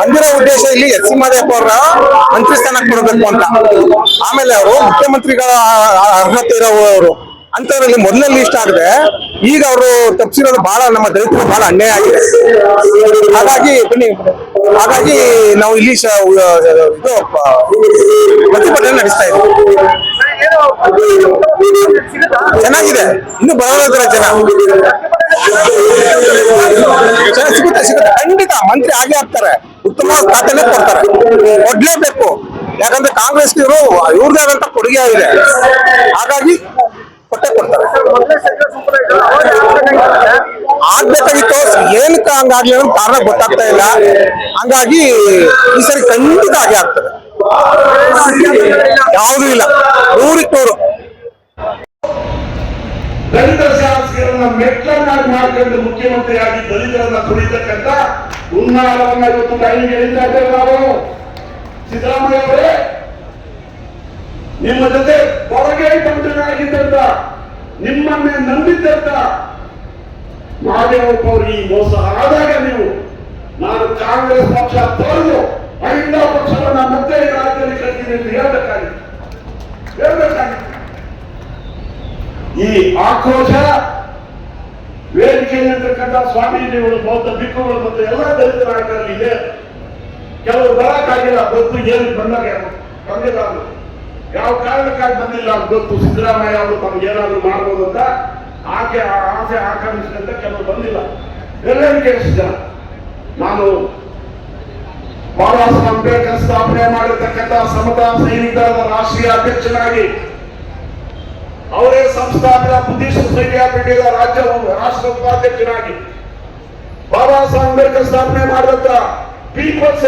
ಅಂದಿರೋ ಉದ್ದೇಶ ಇಲ್ಲಿ S C Madevappa ಅವರ ಮಂತ್ರಿ ಸ್ಥಾನಕ್ಕೆ ಕೊಡಬೇಕು ಅಂತ. ಆಮೇಲೆ ಅವರು ಮುಖ್ಯಮಂತ್ರಿಗಳ ಅರ್ಹತೆ ಇರೋವರು ಅಂತವರಲ್ಲಿ ಮೊದಲನೇ ಲಿಸ್ಟ್ ಆಗಿದೆ. ಈಗ ಅವರು ತಪ್ಪಿಸಿರೋದು ಬಹಳ ನಮ್ಮ ದಲಿತರು ಬಹಳ ಅನ್ಯಾಯ ಆಗಿದೆ. ಹಾಗಾಗಿ ನಾವು ಇಲ್ಲಿ ಪ್ರತಿಭಟನೆ ನಡೆಸ್ತಾ ಇದ್ದೀವಿ. ಚೆನ್ನಾಗಿದೆ, ಇನ್ನು ಬರೋದ್ರ ಜನ ಸಿಗುತ್ತೆ ಖಂಡಿತ ಮಂತ್ರಿ ಆಗೇ ಆಗ್ತಾರೆ. ಉತ್ತಮ ಖಾತೆನೇ ಕೊಡ್ತಾರೆ, ಕೊಡ್ಲೇಬೇಕು. ಯಾಕಂದ್ರೆ ಕಾಂಗ್ರೆಸ್ ಇವ್ರದೇ ಆದಂತ ಕೊಡುಗೆ ಆಗಿದೆ. ಹಾಗಾಗಿ ಕೊಟ್ಟೆ ಕೊಡ್ತಾರೆ. ಆಗ್ಬೇಕಾಗಿತ್ತು, ಏನಕ್ಕೆ ಹಂಗಾಗ್ಲಿ ಅನ್ನೋ ಕಾರಣ ಗೊತ್ತಾಗ್ತಾ ಇಲ್ಲ. ಹಂಗಾಗಿ ಈ ಸರಿ ಖಂಡಿತ ಆಗೇ ಆಗ್ತದೆ. ಯಾವುದೂ ಇಲ್ಲ, 100ಕ್ಕೆ 100. ದಲಿತ ಶಾಸಕರನ್ನ ಮೆಟ್ಲನ್ನಾಗಿ ಮಾಡ್ಕೊಂಡು ಮುಖ್ಯಮಂತ್ರಿಯಾಗಿ ದಲಿತರನ್ನ ತುಳಿತಕ್ಕಂತ ಹುನ್ನಾರವನ್ನ ಇವತ್ತು ಕೈಗೆ ಎಳಿತಾ ಇದ್ದೇವೆ ನಾವು. ಸಿದ್ದರಾಮಯ್ಯ ಅವರೇ, ನಿಮ್ಮ ಜೊತೆ ಹೊರಗೆ ಬಂಧನಾಗಿದ್ದಂತ, ನಿಮ್ಮನ್ನೇ ನಂಬಿದ್ದಂತ ಮಹಾದೇವಪ್ಪ ಅವರು ಈ ಮೋಸ ಆದಾಗ ನಾನು ಕಾಂಗ್ರೆಸ್ ಪಕ್ಷ ತೊರೆದು ಮಹಿಳಾ ಪಕ್ಷವನ್ನ ಮತ್ತೆ ರಾಜ್ಯದಲ್ಲಿ ಕಟ್ತೀನಿ ಅಂತ ಹೇಳ್ಬೇಕಾಗಿತ್ತು. ಈ ಆಕ್ರೋಶ ವೇದಿಕೆಯಲ್ಲಿರ್ತಕ್ಕಂಥ ಸ್ವಾಮೀಜಿಗಳು, ಬೌದ್ಧ ಭಿಕ್ಕುಗಳು ಮತ್ತು ಎಲ್ಲ ದಲಿತ ನಾಯಕರಲ್ಲಿ ಇದೆ. ಕೆಲವರು ಬರಕ್ಕಾಗಿಲ್ಲ, ಗೊತ್ತು ಏನು ಬಂದಾಗ ಬಂದಿಲ್ಲ, ಯಾವ ಕಾರಣಕ್ಕಾಗಿ ಬಂದಿಲ್ಲ ಅಂತ ಗೊತ್ತು. ಸಿದ್ದರಾಮಯ್ಯ ಅವರು ತಮ್ಗೇನಾದ್ರು ಮಾಡ್ಬೋದು ಅಂತ ಆಸೆ ಆಕಾಂಕ್ಷಿಸಿದಂತ ಕೆಲವರು ಬಂದಿಲ್ಲ. ಎಲ್ಲರಿಗೆ ಜನ ನಾನು ಬಾಬಾ ಸಾಹೇಬ್ ಅಂಬೇಡ್ಕರ್ ಸ್ಥಾಪನೆ ಮಾಡಿರ್ತಕ್ಕಂಥ ಸಮತಾ ಸೈನಿಕರ ರಾಷ್ಟ್ರೀಯ ಅಧ್ಯಕ್ಷನಾಗಿ, ಅವರೇ ಸಂಸ್ಥಾಪಿತ ಬುದ್ಧಿಸ್ಟ್ ಸೊಸೈಟಿ ಆಫ್ ಇಂಡಿಯಾದ ರಾಷ್ಟ್ರ ಉಪಾಧ್ಯಕ್ಷನಾಗಿ, ಬಾಬಾ ಸಾಹೇಬ್ ಅಂಬೇಡ್ಕರ್ ಸ್ಥಾಪನೆ ಮಾಡಿದಂತ ಪೀಪಲ್ಸ್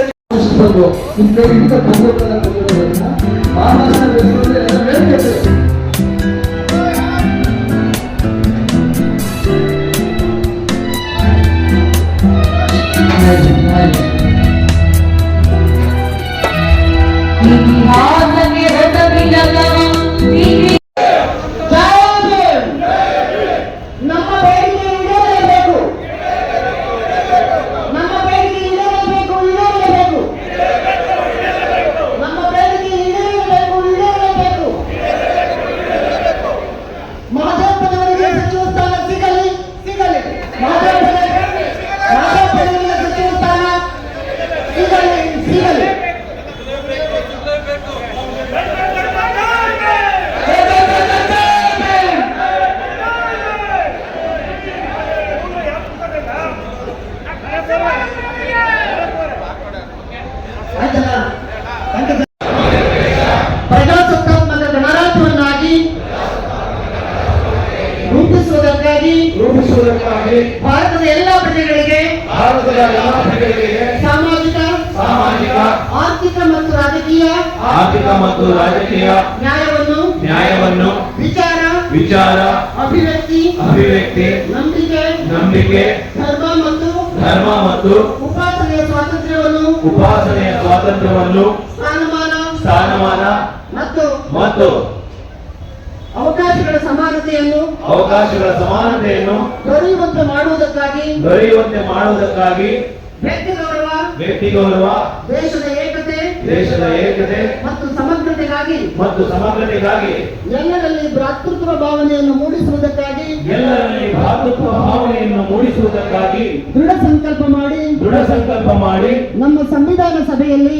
ಪ್ರಜಾಸತ್ತಾತ್ಮಕ ಗಣರಾಜ್ಯವನ್ನಾಗಿ ರೂಪಿಸುವುದಕ್ಕಾಗಿ ಭಾರತದ ಎಲ್ಲ ಪ್ರಜೆಗಳಿಗೆ ಸಾಮಾಜಿಕ ಆರ್ಥಿಕ ಮತ್ತು ರಾಜಕೀಯ ನ್ಯಾಯವನ್ನು ವಿಚಾರ ಅಭಿವ್ಯಕ್ತಿ ನಂಬಿಕೆ ಧರ್ಮ ಮತ್ತು ಉಪಾಸನೆಯ ಸ್ವಾತಂತ್ರ್ಯವನ್ನು ಸ್ಥಾನಮಾನ ಮತ್ತು ಅವಕಾಶಗಳ ಸಮಾನತೆಯನ್ನು ದೊರೆಯುವಂತೆ ಮಾಡುವುದಕ್ಕಾಗಿ ವ್ಯಕ್ತಿ ಗೌರವ ದೇಶದ ಏಕತೆ ಮತ್ತು ಸಮಗ್ರತೆಗಾಗಿ ಎಲ್ಲರಲ್ಲಿ ಭ್ರಾತೃತ್ವ ಭಾವನೆಯನ್ನು ಮೂಡಿಸುವುದಕ್ಕಾಗಿ ದೃಢ ಸಂಕಲ್ಪ ಮಾಡಿ ನಮ್ಮ ಸಂವಿಧಾನ ಸಭೆಯಲ್ಲಿ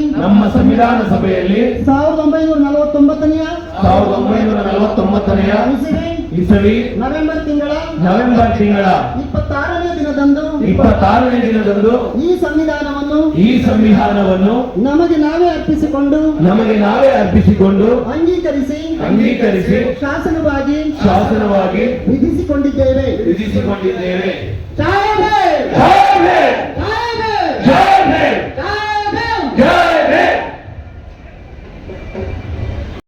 1949ನೇ ಇಸವಿ ನವೆಂಬರ್ ತಿಂಗಳ 26ನೇ ದಿನದಂದು ಈ ಸಂವಿಧಾನವನ್ನು ನಮಗೆ ನಾವೇ ಅರ್ಪಿಸಿಕೊಂಡು ಅಂಗೀಕರಿಸಿ ಶಾಸನವಾಗಿ ವಿಧಿಸಿಕೊಂಡಿದ್ದೇವೆ.